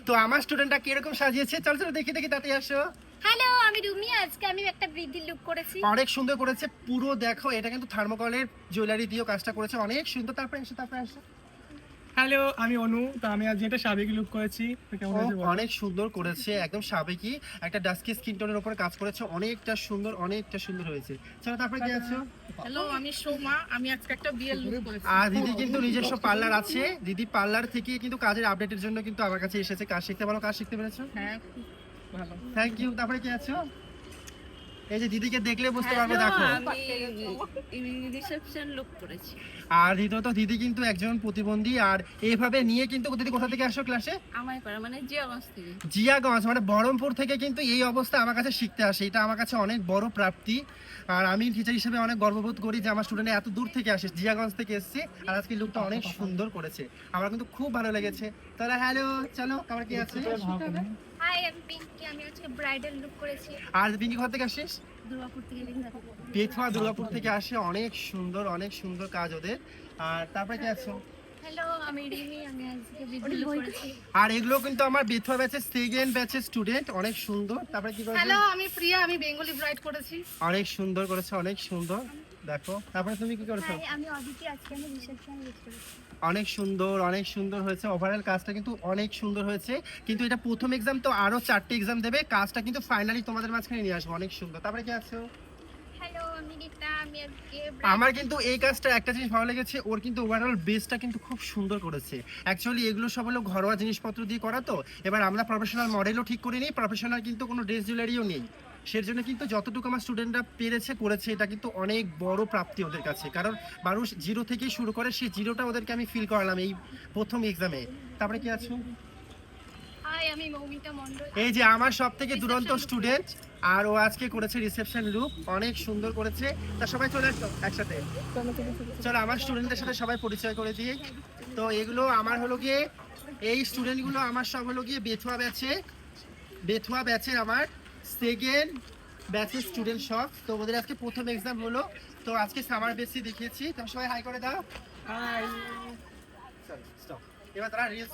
তো আমার স্টুডেন্টটা কিরকম সাজিয়েছে, চল চল দেখি দেখি, তাতে আসো। হ্যালো, আমি রুমি। আজকে আমি একটা বৃদ্ধি লুক করেছি। অনেক সুন্দর করেছে, পুরো দেখো এটা কিন্তু থার্মোকলের জুয়েলারি দিয়েও কাজটা করেছে, অনেক সুন্দর। তারপরে আসো। হ্যালো, আমি অনু। তো আমি আজ যেটা সাবেকি লুক করেছি, তো কেমন ও হয়েছে বলো? অনেক সুন্দর করেছে, একদম সাবেকি একটা ডাস্কি স্কিন টোনের উপরে কাজ করেছে, অনেকটা সুন্দর হয়েছে। চলো তারপরে কি আছো? হ্যালো, আমি সৌমা। আমি আজকে একটা বিয়ের লুক করেছি। আর দিদি কিন্তু নিজস্ব পার্লার আছে, দিদি পার্লার থেকে কিন্তু কাজের আপডেটের জন্য কিন্তু আমার কাছে এসেছে। কাজ শিখতে ভালো, কাজ শিখতে পেরেছো? হ্যাঁ, খুব ভালো। Thank you. তারপরে কি আছো? এই যে দিদিকে দেখলে বুঝতে পারবে, হ্যালো, দেখো। আমি রিসেপশন লুক করেছি। আর দ্বিতীয়ত দিদি কিন্তু একজন প্রতিবন্ধী, আর এইভাবে নিয়ে কিন্তু দিদি কোথা থেকে আসো ক্লাসে? আমায় পাড়া মানে জিয়াগঞ্জ থেকে। জিয়াগঞ্জ মানে বহরমপুর থেকে কিন্তু এই অবস্থা আমার কাছে শিখতে আসে, এটা আমার কাছে অনেক বড় প্রাপ্তি। আর আমি টিচার হিসেবে অনেক গর্ববোধ করি যে আমার স্টুডেন্ট এত দূর থেকে আসে, জিয়াগঞ্জ থেকে এসেছে, আর আজকে লুকটা অনেক সুন্দর করেছে, আমার কিন্তু খুব ভালো লেগেছে। তাহলে হ্যালো, চলো আমার কি আছে? হাই, আমি পিঙ্কি। আমি আজকে ব্রাইডাল লুক করেছি। আর বিঙ্কি কোথা থেকে আসিস? দুর্গাপুর থেকে পেথুয়া দুর্গাপুর থেকে আসে, অনেক সুন্দর কাজ ওদের। আর তারপরে কি আছো? হ্যালো, আমি রিমি। আমি আজকে বৃদ্ধি লুক করেছি। আর এগুলো কিন্তু আমার বেথুয়া ব্যাচের সেকেন্ড ব্যাচের স্টুডেন্ট, অনেক সুন্দর। তারপরে কি করেছে? হ্যালো, আমি প্রিয়া। আমি বেঙ্গলি ব্রাইড করেছি। অনেক সুন্দর করেছে, অনেক সুন্দর। দেখো তারপরে তুমি কি করেছো? হাই, আমি অদিতি। আজকে আমি রিসেপশন লুক করেছি। অনেক সুন্দর হয়েছে, ওভারঅল কাজটা কিন্তু অনেক সুন্দর হয়েছে। কিন্তু এটা প্রথম এক্সাম, তো আরো 4টে এক্সাম দেবে, কাজটা কিন্তু ফাইনালি তোমাদের মাঝখানে নিয়ে আসবো, অনেক সুন্দর। তারপরে কি আছো? হ্যালো, আমি রিতা। আমি আজকে আমার কিন্তু এই কাজটা একটা জিনিস ভালো লেগেছে, ওর কিন্তু ওভারঅল বেসটা কিন্তু খুব সুন্দর করেছে। অ্যাকচুয়ালি এগুলো সব হলো ঘরোয়া জিনিসপত্র দিয়ে করা, তো এবার আমরা প্রফেশনাল মডেলও ঠিক করে নিই, প্রফেশনাল কিন্তু কোনো ড্রেস জুয়েলারিও নেই। সের জন্য কিন্তু যতটুকু আমার স্টুডেন্টরা পেরেছে করেছে, এটা কিন্তু অনেক বড় প্রাপ্তি ওদের কাছে, কারণ মানুষ জিরো থেকেই শুরু করে, সেই জিরোটা ওদেরকে আমি ফিল করালাম এই প্রথম এক্সামে। তারপরে কি আছো? হাই, আমি মৌমিতা মণ্ডল। এই যে আমার সব থেকে দুরন্ত স্টুডেন্ট, আর ও আজকে করেছে রিসেপশন লুক, অনেক সুন্দর করেছে। তা সবাই চলে আসো একসাথে, চলো আমার স্টুডেন্টদের সাথে সবাই পরিচয় করে দিই। তো এগুলো আমার হলো গিয়ে, এই স্টুডেন্টগুলো আমার সব হলো গিয়ে বেথুয়া ব্যাচের আমার সেকেন্ড ব্যাচের স্টুডেন্ট সব। তো ওদের আজকে প্রথম এক্সাম হলো, তো আজকে সামার বেসি দেখিয়েছি। তো সবাই হাই করে দাও। হাই। এবার তারা রিলস